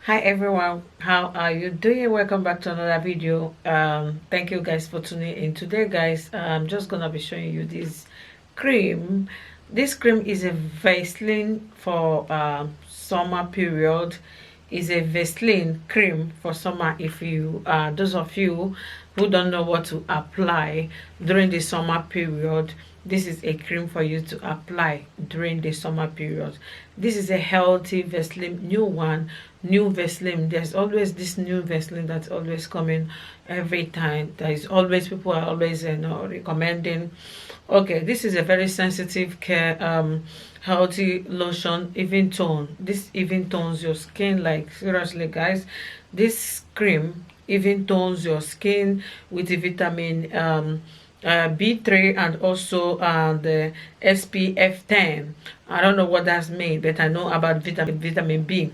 Hi everyone, how are you doing? Welcome back to another video. Thank you guys for tuning in today, guys. I'm just gonna be showing you this cream. This cream is a Vaseline for summer period. Is a Vaseline cream for summer. If you those of you who don't know what to apply during the summer period, this is a cream for you to apply during the summer period. This is a healthy Vaseline, new Vaseline. There's always this new Vaseline that's always coming every time. There is always, people are always recommending. Okay, this is a very sensitive care healthy lotion, even tone. This even tones your skin, like seriously guys. This cream even tones your skin with the vitamin B3 and also the SPF 10. I don't know what that's mean, but I know about vitamin B3,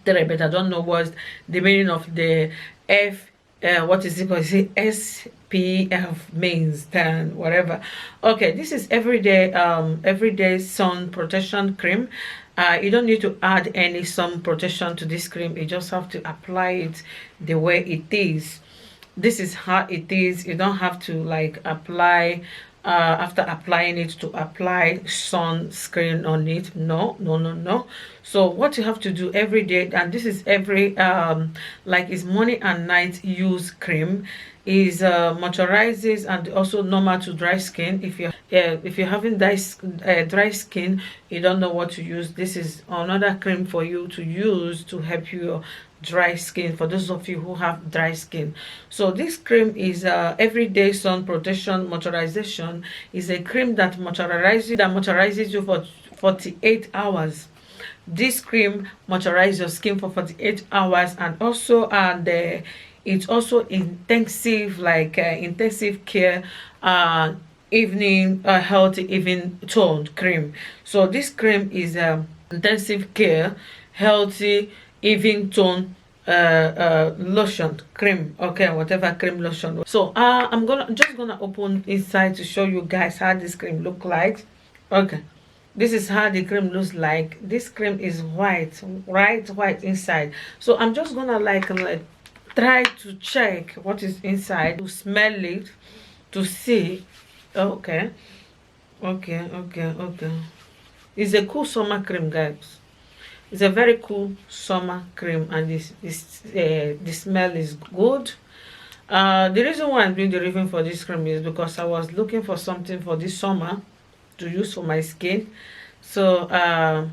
but I don't know what's the meaning of the F. What is it called? Is it SPF means 10, whatever. Okay, this is everyday sun protection cream. You don't need to add any sun protection to this cream. You just have to apply it the way it is. This is how it is. You don't have to like apply after applying it to apply sunscreen on it. No, no, no, no. So what you have to do every day, and this is every like it's morning and night use cream, is moisturizes and also normal to dry skin. If you're having dry skin, you don't know what to use, this is another cream for you to use to help your dry skin, for those of you who have dry skin. So this cream is everyday sun protection moisturization. Is a cream that moisturizes you for 48 hours. This cream moisturizes your skin for 48 hours, and also it's also intensive, like intensive care evening healthy even toned cream. So this cream is intensive care healthy even tone lotion cream, okay, whatever cream lotion. So I'm just gonna open inside to show you guys how this cream look like. Okay, this is how the cream looks like. This cream is white, right, white inside. So I'm just gonna like try to check what is inside, to smell it, to see. Okay, okay. It's a cool summer cream, guys. It's a very cool summer cream, and the smell is good. The reason why I'm doing the review for this cream is because I was looking for something for this summer to use for my skin. So a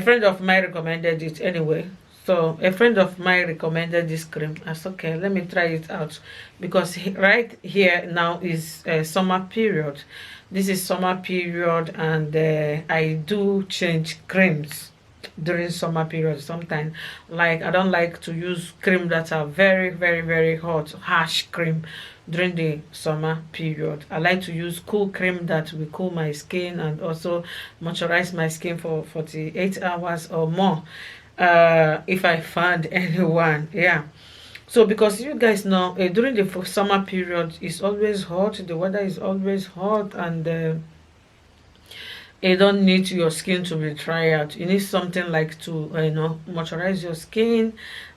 friend of mine recommended it anyway. So a friend of mine recommended this cream. I said, okay, let me try it out, because right here now is summer period. This is summer period, and I do change creams during summer period sometimes. Like I don't like to use cream that are very hot, harsh cream during the summer period. I like to use cool cream that will cool my skin and also moisturize my skin for 48 hours or more, if I find anyone. Yeah. So because you guys know, during the summer period it's always hot, the weather is always hot, and you don't need your skin to be dry out. You need something like to moisturize your skin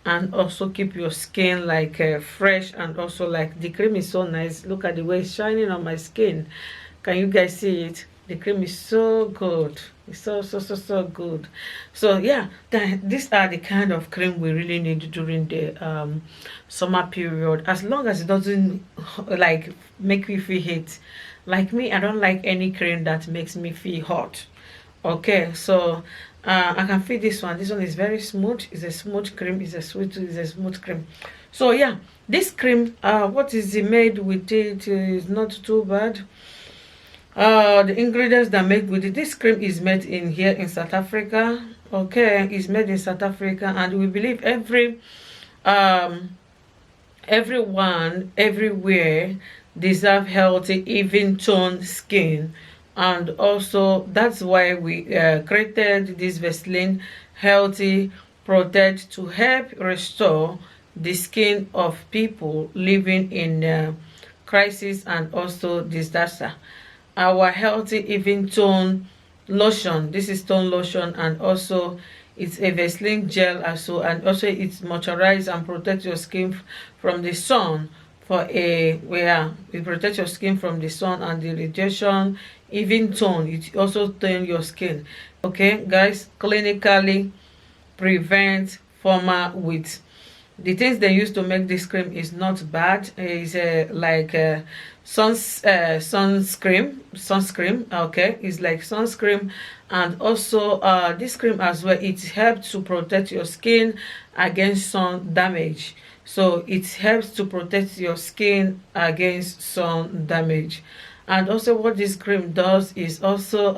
and also keep your skin like fresh. And also, like, the cream is so nice. Look at the way it's shining on my skin. Can you guys see it? The cream is so good. It's so good. So yeah, these are the kind of cream we really need during the summer period, as long as it doesn't like make me feel heat. Like me, I don't like any cream that makes me feel hot. Okay, so I can feel this one. This one is very smooth. It's a smooth cream. It's a smooth cream. So yeah, this cream, what is it made with? It is not too bad. The ingredients that make with it, this cream is made in here in South Africa. Okay, it's made in South Africa, and we believe um everyone everywhere deserve healthy even toned skin. And also that's why we created this Vaseline Healthy Protect, to help restore the skin of people living in crisis and also disaster. Our healthy even tone lotion, this is tone lotion, and also It's a Vaseline gel also, and also it moisturize and protect your skin from the sun for a where it protects your skin from the sun and the radiation, even tone. It also tone your skin. Okay, guys, clinically prevent former with the things they use to make this cream is not bad. It's like sunscreen. Okay, it's like sunscreen, and also this cream as well, it helps to protect your skin against sun damage. So it helps to protect your skin against sun damage. And also what this cream does is also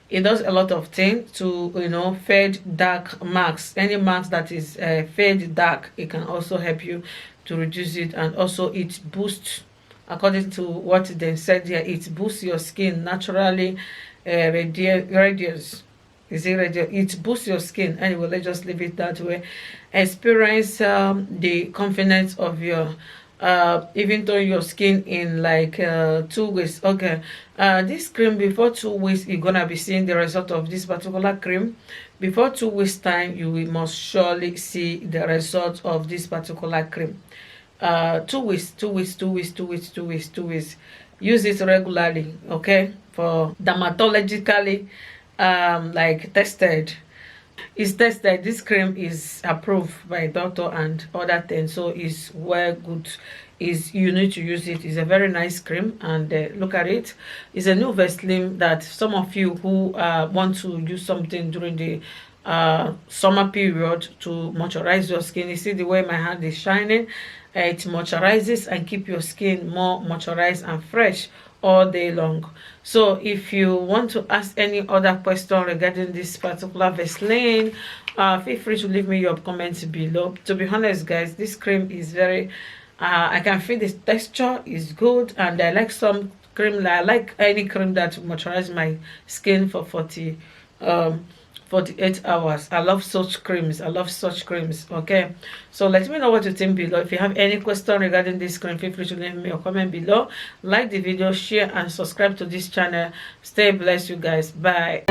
it does a lot of things to, you know, fade dark marks, any marks that is fade dark. It can also help you to reduce it. And also it boosts, according to what they said here, it boosts your skin naturally. Radiance, is it radiance? It boosts your skin. Anyway, let's just leave it that way. Experience the confidence of your even though your skin in like 2 weeks. Okay, this cream, before 2 weeks you're gonna be seeing the result of this particular cream. Before 2 weeks time, you will most surely see the result of this particular cream. 2 weeks, 2 weeks, 2 weeks, 2 weeks, 2 weeks, 2 weeks. Use it regularly, okay, for dermatologically like tested. It's tested. This cream is approved by doctor and other things, so it's well good. Is you need to use it. It's a very nice cream, and look at it. It's a new Vaseline that some of you who want to use something during the summer period to moisturize your skin. You see the way my hand is shining. It moisturizes and keep your skin more moisturized and fresh all day long. So if you want to ask any other question regarding this particular Vaseline, feel free to leave me your comments below. To be honest, guys, this cream is very I can feel the texture is good, and I like some cream. I like any cream that moisturize my skin for 48 hours. I love such creams. I love such creams. Okay, so let me know what you think below. If you have any question regarding this cream, feel free to leave me a comment below. Like the video, share, and subscribe to this channel. Stay blessed, you guys. Bye.